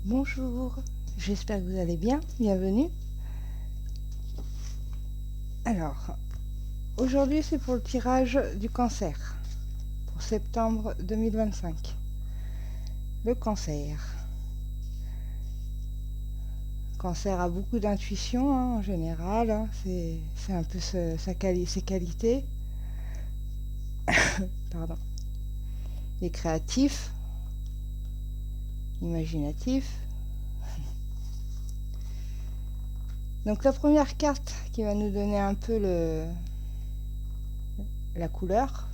Bonjour, j'espère que vous allez bien, bienvenue. Alors, aujourd'hui c'est pour le tirage du cancer, pour septembre 2025. Le cancer. Cancer a beaucoup d'intuition en général, c'est un peu ses qualités. Pardon. Il est créatif, imaginatif. Donc la première carte qui va nous donner un peu la couleur,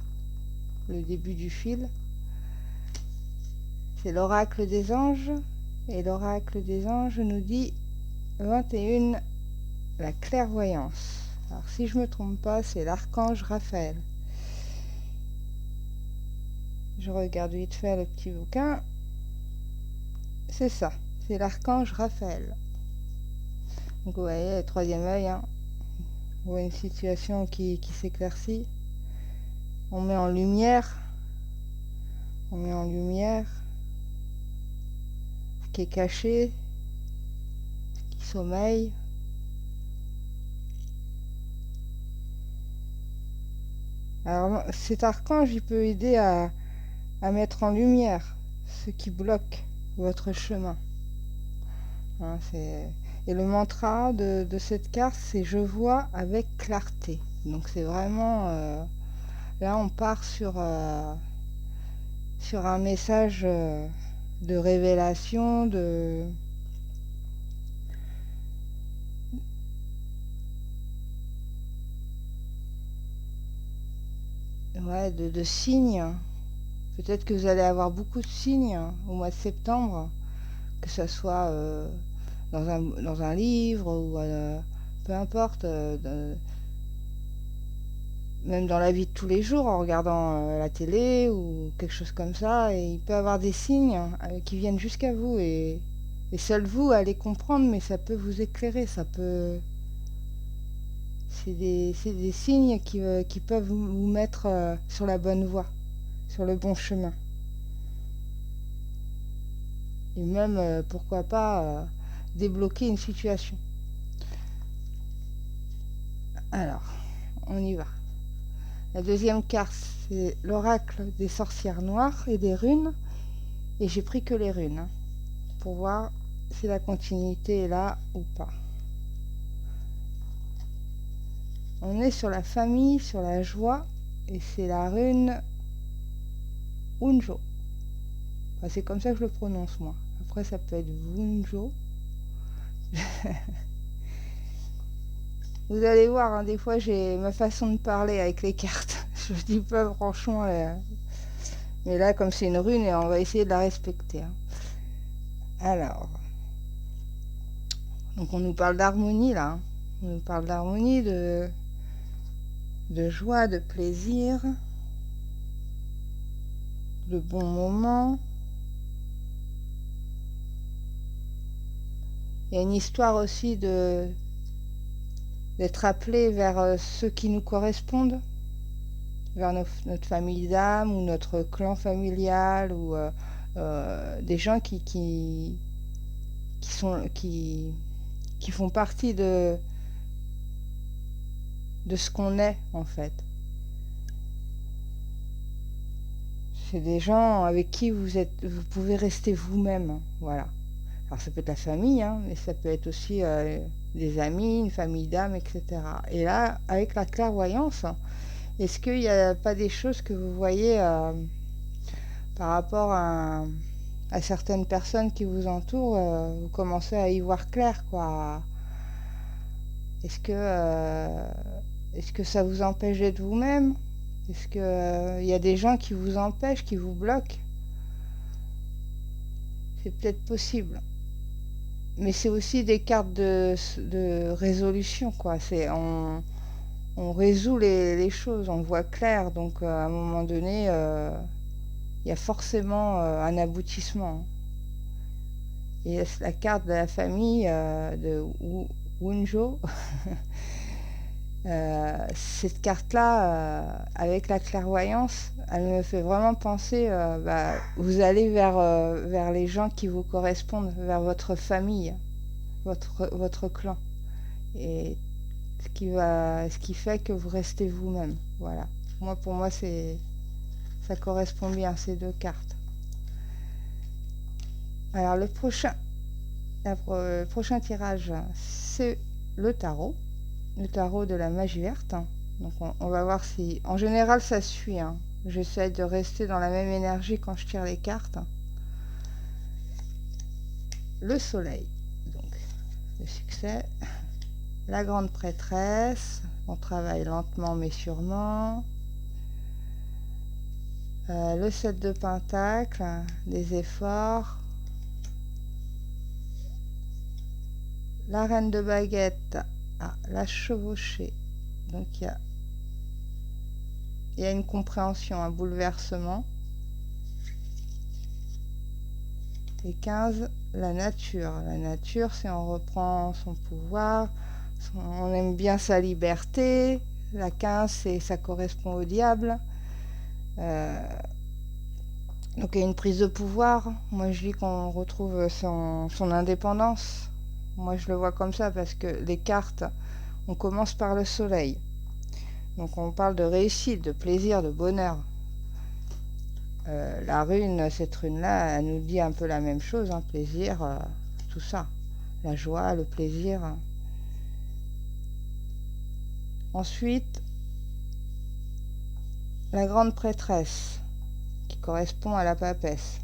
le début du fil, c'est l'oracle des anges. Et l'oracle des anges nous dit 21, la clairvoyance. Alors si je me trompe pas, c'est l'archange Raphaël. Je regarde vite fait le petit bouquin. C'est ça, c'est l'archange Raphaël. Donc vous voyez, le troisième œil, on voit une situation qui s'éclaircit. On met en lumière ce qui est caché, ce qui sommeille. Alors cet archange, il peut aider à mettre en lumière ce qui bloque votre chemin. Et le mantra de cette carte, c'est « Je vois avec clarté ». Donc c'est vraiment... là, on part sur un message de révélation, de signes. Peut-être que vous allez avoir beaucoup de signes au mois de septembre, que ce soit dans un livre ou peu importe, même dans la vie de tous les jours en regardant la télé ou quelque chose comme ça, et il peut y avoir des signes qui viennent jusqu'à vous et seul vous allez comprendre, mais ça peut vous éclairer, c'est des signes qui peuvent vous mettre sur la bonne voie, sur le bon chemin. Et même, pourquoi pas, débloquer une situation. Alors, on y va. La deuxième carte, c'est l'oracle des sorcières noires et des runes. Et j'ai pris que les runes, pour voir si la continuité est là ou pas. On est sur la famille, sur la joie, et c'est la rune Wunjo. Enfin, c'est comme ça que je le prononce, moi. Après, ça peut être Wunjo. Vous allez voir, des fois, j'ai ma façon de parler avec les cartes. Je dis pas franchement... Mais là, comme c'est une rune, on va essayer de la respecter. Alors... Donc, on nous parle d'harmonie, là. On nous parle d'harmonie, de joie, de plaisir, de bons moments. Il y a une histoire aussi d'être appelé vers ceux qui nous correspondent, vers notre famille d'âme ou notre clan familial ou des gens qui font partie de ce qu'on est en fait. C'est des gens avec qui vous pouvez rester vous-même, voilà. Alors ça peut être la famille, mais ça peut être aussi des amis, une famille d'âme, etc. Et là, avec la clairvoyance, est-ce qu'il n'y a pas des choses que vous voyez par rapport à certaines personnes qui vous entourent, vous commencez à y voir clair, quoi. Est-ce que ça vous empêche d'être vous-même? Est-ce qu'il y a des gens qui vous empêchent, qui vous bloquent? C'est peut-être possible. Mais c'est aussi des cartes de résolution, quoi. On résout les choses, on voit clair. Donc, à un moment donné, il y a forcément un aboutissement. Et la carte de la famille de Wunjo, Cette carte-là, avec la clairvoyance, elle me fait vraiment penser, vous allez vers les gens qui vous correspondent, vers votre famille, votre clan. Et ce qui fait que vous restez vous-même. Voilà. Pour moi, ça correspond bien, ces deux cartes. Alors, le prochain tirage, c'est le tarot de la magie verte. Donc, on va voir si... En général, ça suit. J'essaie de rester dans la même énergie quand je tire les cartes. Le soleil, donc, le succès. La grande prêtresse, on travaille lentement mais sûrement. Le 7 de pentacles, des efforts. La reine de baguette, la chevauchée. Donc il y a une compréhension, un bouleversement. Et 15, la nature. La nature, c'est on reprend son pouvoir, on aime bien sa liberté. La 15, ça correspond au diable. Donc il y a une prise de pouvoir. Moi je dis qu'on retrouve son indépendance. Moi je le vois comme ça parce que les cartes, on commence par le soleil. Donc on parle de réussite, de plaisir, de bonheur. La rune, cette rune-là, elle nous dit un peu la même chose, plaisir, tout ça. La joie, le plaisir. Ensuite, la grande prêtresse, qui correspond à la papesse,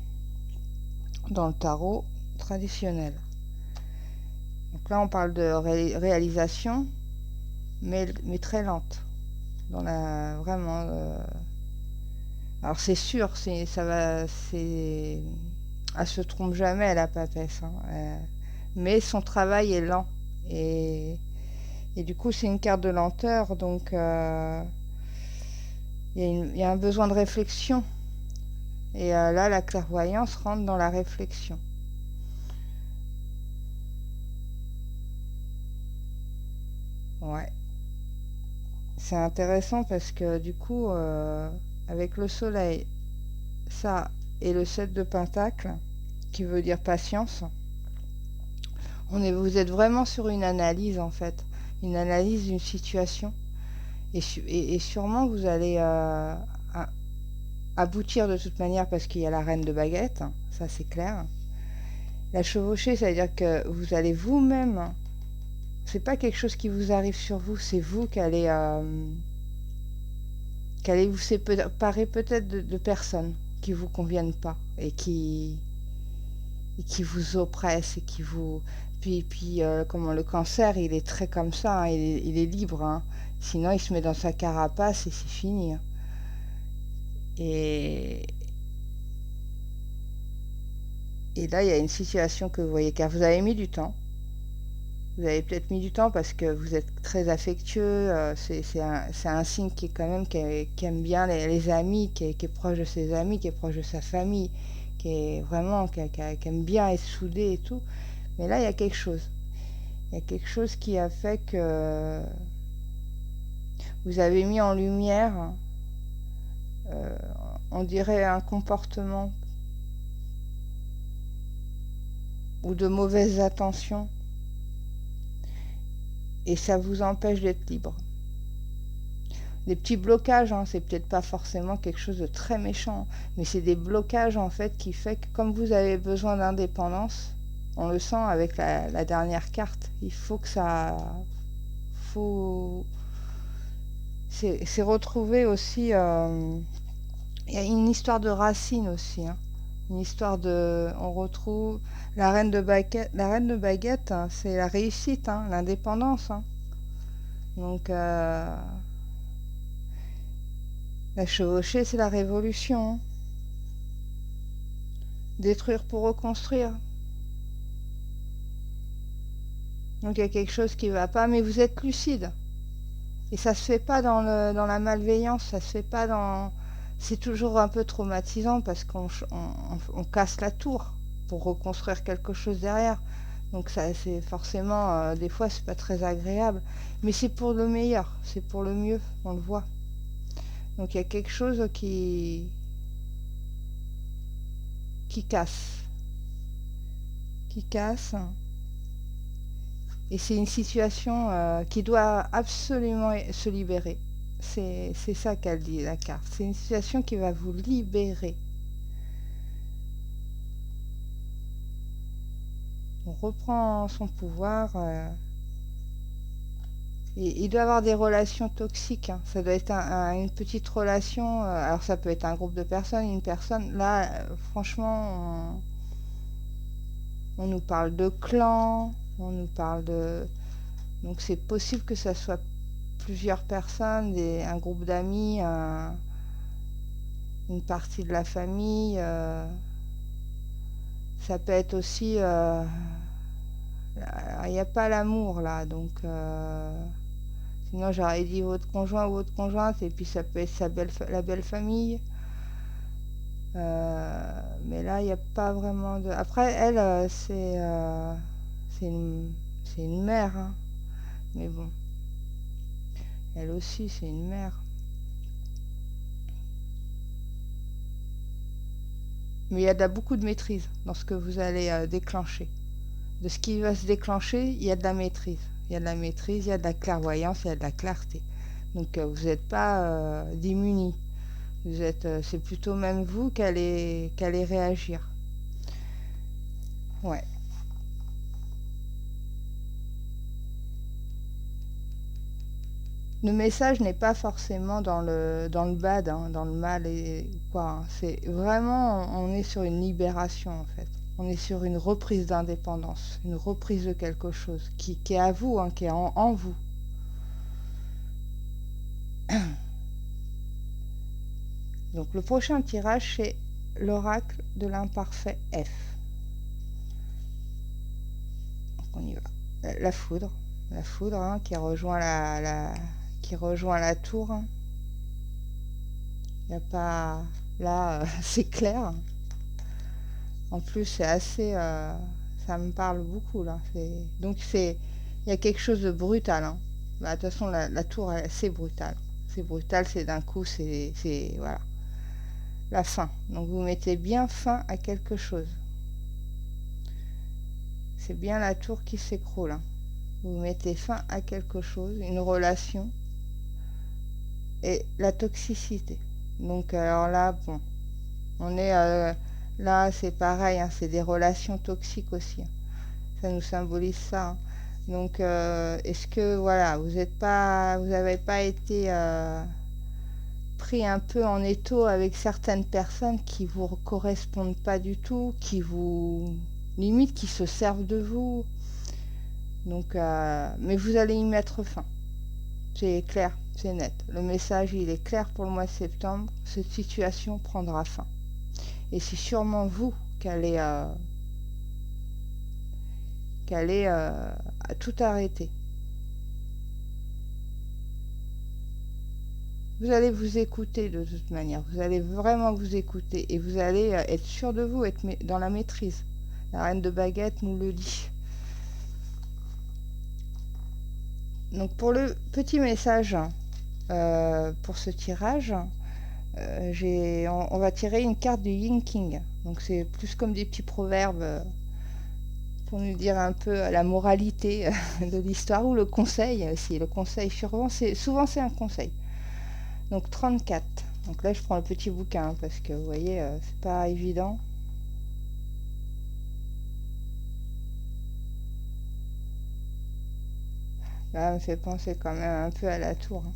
dans le tarot traditionnel. Donc là, on parle de réalisation, mais très lente. Vraiment... Alors c'est sûr, elle se trompe jamais, la papesse. Mais son travail est lent. Et du coup, c'est une carte de lenteur, donc il y a un besoin de réflexion. Et là, la clairvoyance rentre dans la réflexion. Ouais. C'est intéressant parce que du coup, avec le soleil, ça et le 7 de pentacle, qui veut dire patience, vous êtes vraiment sur une analyse en fait, une analyse d'une situation. Et sûrement vous allez aboutir de toute manière parce qu'il y a la reine de baguette, ça c'est clair. La chevauchée, ça veut dire que vous allez vous-même, c'est pas quelque chose qui vous arrive sur vous, c'est vous qui allez vous séparer peut-être de personnes qui vous conviennent pas et qui vous oppressent et qui vous... Puis comment le cancer, il est très comme ça, il est libre. Sinon, il se met dans sa carapace et c'est fini. Et là, il y a une situation que vous voyez, car vous avez mis du temps. Vous avez peut-être mis du temps parce que vous êtes très affectueux. C'est un signe qui est quand même qui aime bien les amis, qui est proche de ses amis, qui est proche de sa famille, qui est vraiment qui aime bien être soudé et tout. Mais là, il y a quelque chose. Il y a quelque chose qui a fait que vous avez mis en lumière, on dirait un comportement ou de mauvaises attentions. Et ça vous empêche d'être libre. Des petits blocages, c'est peut-être pas forcément quelque chose de très méchant, mais c'est des blocages en fait qui fait que comme vous avez besoin d'indépendance, on le sent avec la dernière carte, il faut que ça... C'est retrouver aussi... il y a une histoire de racines aussi, une histoire de... On retrouve la reine de baguette. La reine de baguette, c'est la réussite, l'indépendance. Donc, la chevauchée, c'est la révolution. Détruire pour reconstruire. Donc, il y a quelque chose qui ne va pas, mais vous êtes lucide. Et ça se fait pas dans la malveillance, ça se fait pas dans... C'est toujours un peu traumatisant parce qu'on casse la tour pour reconstruire quelque chose derrière. Donc ça, c'est forcément, des fois, c'est pas très agréable. Mais c'est pour le meilleur, c'est pour le mieux, on le voit. Donc il y a quelque chose qui casse. Qui casse. Et c'est une situation qui doit absolument se libérer. C'est ça qu'elle dit, la carte. C'est une situation qui va vous libérer. On reprend son pouvoir. Et il doit avoir des relations toxiques, hein. Ça doit être une petite relation. Alors ça peut être un groupe de personnes, une personne. Là, franchement, on nous parle de clan, on nous parle de... Donc c'est possible que ça soit plusieurs personnes, un groupe d'amis, une partie de la famille. Ça peut être aussi... il n'y a pas l'amour là, donc... sinon j'aurais dit votre conjoint ou votre conjointe, et puis ça peut être la belle famille. Mais là, il n'y a pas vraiment de... Après, elle, c'est une mère, hein. Mais bon, elle aussi, c'est une mère. Mais il y a beaucoup de maîtrise dans ce que vous allez déclencher. De ce qui va se déclencher, il y a de la maîtrise. Il y a de la maîtrise, il y a de la clairvoyance, il y a de la clarté. Donc vous n'êtes pas démunis. C'est plutôt même vous qu'allez réagir. Ouais. Le message n'est pas forcément dans le bad, hein, dans le mal et quoi, hein. C'est vraiment, on est sur une libération en fait. On est sur une reprise d'indépendance, une reprise de quelque chose qui est à vous, hein, qui est en vous. Donc le prochain tirage, c'est l'oracle de l'imparfait F. Donc on y va. La foudre, hein, qui rejoint qui rejoint la tour. Il n'y a pas... Là, c'est clair. En plus, c'est assez... ça me parle beaucoup, là. Donc, il y a quelque chose de brutal, hein. Bah, de toute façon, la tour, c'est brutal. C'est brutal, c'est d'un coup, voilà. La fin. Donc, vous mettez bien fin à quelque chose. C'est bien la tour qui s'écroule, hein. Vous mettez fin à quelque chose, une relation. Et la toxicité. Donc, alors là, bon, on est... là, c'est pareil, hein, c'est des relations toxiques aussi, hein. Ça nous symbolise ça, hein. Donc, est-ce que, voilà, vous n'avez pas été pris un peu en étau avec certaines personnes qui vous correspondent pas du tout, limite, qui se servent de vous. Donc, mais vous allez y mettre fin. C'est clair, c'est net. Le message, il est clair pour le mois de septembre. Cette situation prendra fin. Et c'est sûrement vous qu'allez tout arrêter. Vous allez vous écouter de toute manière. Vous allez vraiment vous écouter. Et vous allez être sûr de vous, être dans la maîtrise. La reine de baguette nous le dit. Donc pour le petit message, pour ce tirage, on va tirer une carte du Yin King. Donc c'est plus comme des petits proverbes pour nous dire un peu la moralité de l'histoire, ou le conseil aussi. Le conseil, souvent c'est un conseil. Donc 34. Donc là je prends le petit bouquin, hein, parce que vous voyez, c'est pas évident. Là, ça me fait penser quand même un peu à la tour, hein.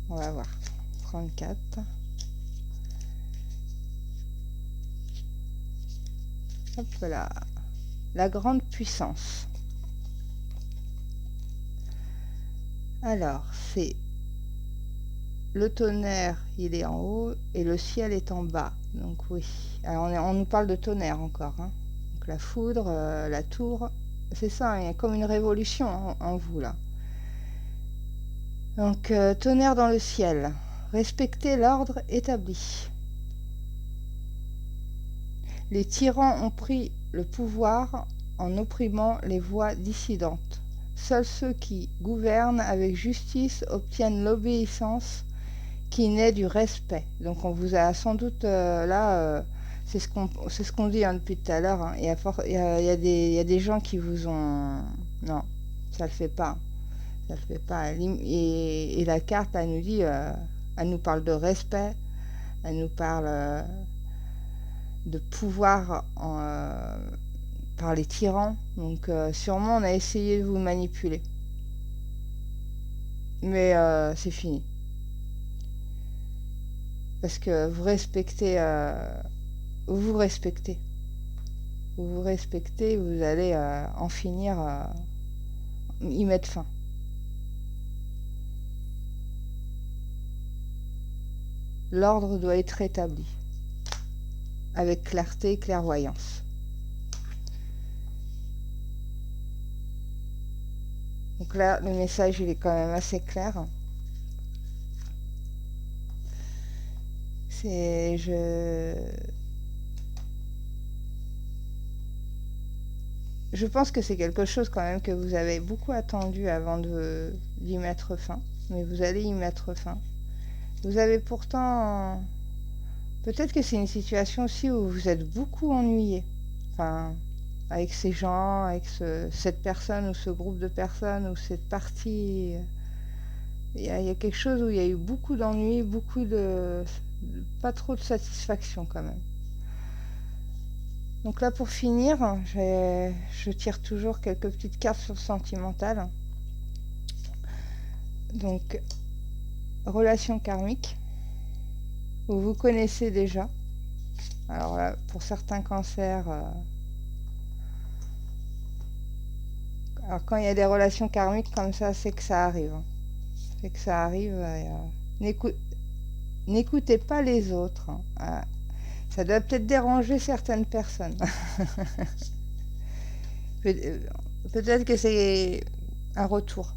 On va voir. 34. Hop là. La grande puissance. Alors, c'est le tonnerre, il est en haut et le ciel est en bas. Donc oui. Alors on nous parle de tonnerre encore, hein. Donc la foudre, la tour, c'est ça, hein, il y a comme une révolution en vous là. Donc tonnerre dans le ciel. Respectez l'ordre établi. Les tyrans ont pris le pouvoir en opprimant les voix dissidentes. Seuls ceux qui gouvernent avec justice obtiennent l'obéissance qui naît du respect. Donc on vous a sans doute c'est ce qu'on dit hein, depuis tout à l'heure. Hein. Il y a des gens qui vous ont... Non, ça le fait pas. Ça le fait pas. Et la carte, elle nous dit, elle nous parle de respect, elle nous parle de pouvoir par les tyrans. Donc sûrement on a essayé de vous manipuler. Mais c'est fini. Parce que vous respectez, vous respectez. Vous respectez, vous allez en finir, y mettre fin. L'ordre doit être rétabli. Avec clarté et clairvoyance. Donc là, le message, il est quand même assez clair. Je pense que c'est quelque chose quand même que vous avez beaucoup attendu avant d'y mettre fin. Mais vous allez y mettre fin. Vous avez pourtant... Peut-être que c'est une situation aussi où vous êtes beaucoup ennuyé. Enfin, avec ces gens, avec cette personne ou ce groupe de personnes ou cette partie... Il y a quelque chose où il y a eu beaucoup d'ennuis, pas trop de satisfaction quand même. Donc là, pour finir, je tire toujours quelques petites cartes sur le sentimental. Donc, relation karmique. Vous vous connaissez déjà. Alors là, pour certains cancers... Alors quand il y a des relations karmiques comme ça, c'est que ça arrive. C'est que ça arrive. N'écoutez pas les autres. Ça doit peut-être déranger certaines personnes. Peut-être que c'est un retour.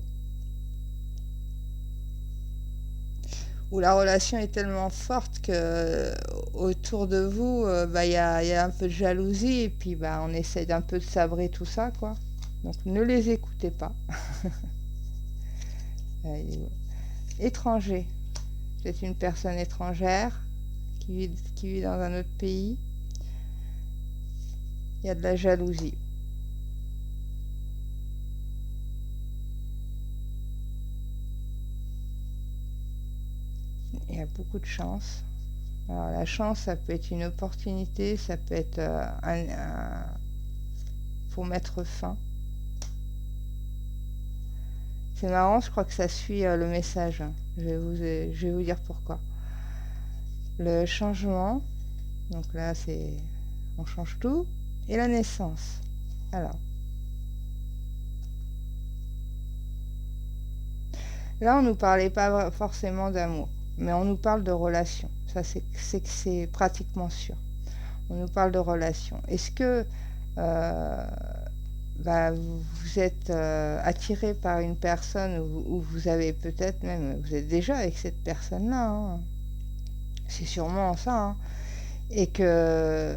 Où la relation est tellement forte que autour de vous, y a un peu de jalousie et puis on essaie d'un peu de sabrer tout ça, quoi. Donc ne les écoutez pas. Étranger. C'est une personne étrangère qui vit dans un autre pays. Il y a de la jalousie. Il y a beaucoup de chance. Alors la chance, ça peut être une opportunité, ça peut être pour mettre fin. C'est marrant, je crois que ça suit le message. Je vais vous dire pourquoi. Le changement, donc là on change tout, et la naissance. Alors, là on nous parlait pas forcément d'amour, mais on nous parle de relation. Ça c'est pratiquement sûr. On nous parle de relation. Est-ce que vous êtes attiré par une personne ou vous avez peut-être même, vous êtes déjà avec cette personne-là, hein. C'est sûrement ça, hein. Et que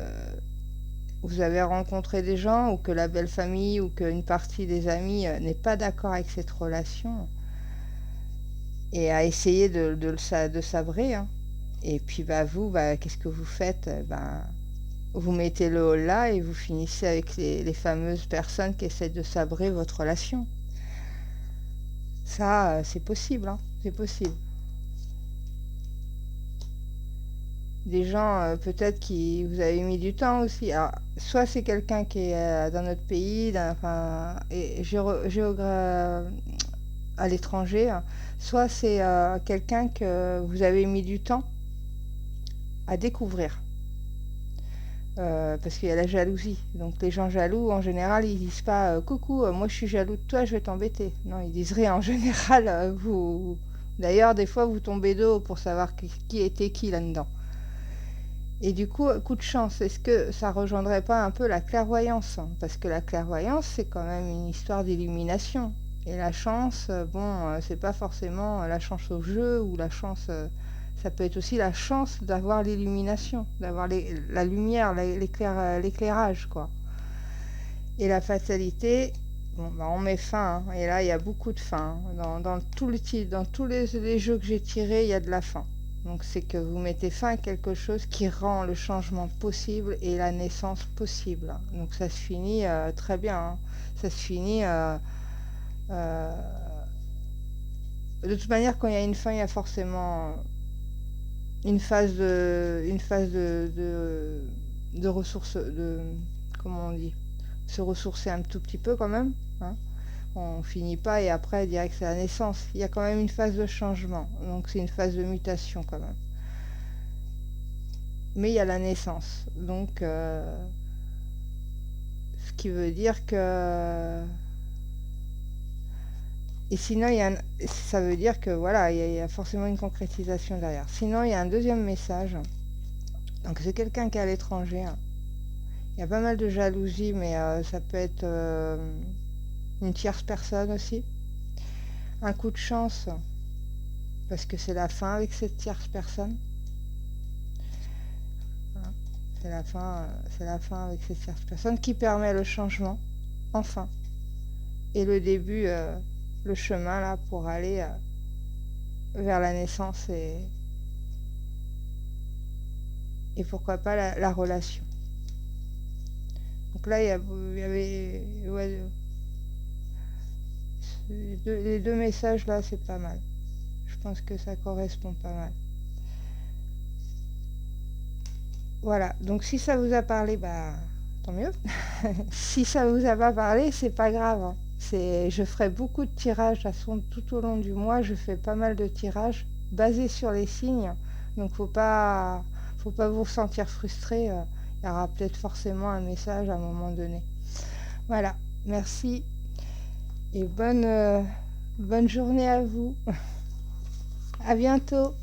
vous avez rencontré des gens ou que la belle famille ou qu'une partie des amis n'est pas d'accord avec cette relation et a essayé de sabrer, hein. Et puis vous, qu'est-ce que vous faites? Vous mettez le haut là et vous finissez avec les fameuses personnes qui essaient de sabrer votre relation. Ça, c'est possible, hein. C'est possible. Des gens peut-être qui vous avez mis du temps aussi. Alors, soit c'est quelqu'un qui est dans notre pays, à l'étranger, hein. Soit c'est quelqu'un que vous avez mis du temps à découvrir. Parce qu'il y a la jalousie. Donc les gens jaloux, en général, ils disent pas coucou, moi je suis jaloux de toi, je vais t'embêter. Non, ils disent rien. En général, D'ailleurs, des fois, vous tombez d'eau pour savoir qui était qui là-dedans. Et du coup de chance, est-ce que ça rejoindrait pas un peu la clairvoyance? Parce que la clairvoyance, c'est quand même une histoire d'illumination. Et la chance, c'est pas forcément la chance au jeu ou la chance... ça peut être aussi la chance d'avoir l'illumination, d'avoir la lumière, l'éclairage, quoi. Et la fatalité, bon, bah, on met fin, hein. Et là, il y a beaucoup de fin, hein. Dans tous les jeux que j'ai tirés, il y a de la fin. Donc c'est que vous mettez fin à quelque chose qui rend le changement possible et la naissance possible. Donc ça se finit très bien, hein. Ça se finit... euh, de toute manière, quand il y a une fin, il y a forcément une phase de ressources, comment on dit, se ressourcer un tout petit peu quand même, hein. On finit pas et après direct c'est la naissance. Il y a quand même une phase de changement, donc c'est une phase de mutation quand même. Mais il y a la naissance, donc ce qui veut dire que... Et sinon, ça veut dire que voilà, il y a forcément une concrétisation derrière. Sinon, il y a un deuxième message. Donc c'est quelqu'un qui est à l'étranger, hein. Il y a pas mal de jalousie, mais ça peut être une tierce personne aussi. Un coup de chance, parce que c'est la fin avec cette tierce personne. Voilà. C'est la fin avec cette tierce personne qui permet le changement, enfin. Et le début, le chemin là pour aller vers la naissance et pourquoi pas la relation. Donc là, il y avait ouais, les deux messages là, c'est pas mal. Je pense que ça correspond pas mal. Voilà, donc si ça vous a parlé, bah tant mieux. Si ça vous a pas parlé, c'est pas grave, hein. Je ferai beaucoup de tirages, de toute façon, tout au long du mois, je fais pas mal de tirages basés sur les signes. Donc faut pas vous sentir frustré. Il y aura peut-être forcément un message à un moment donné. Voilà, merci et bonne journée à vous. À bientôt.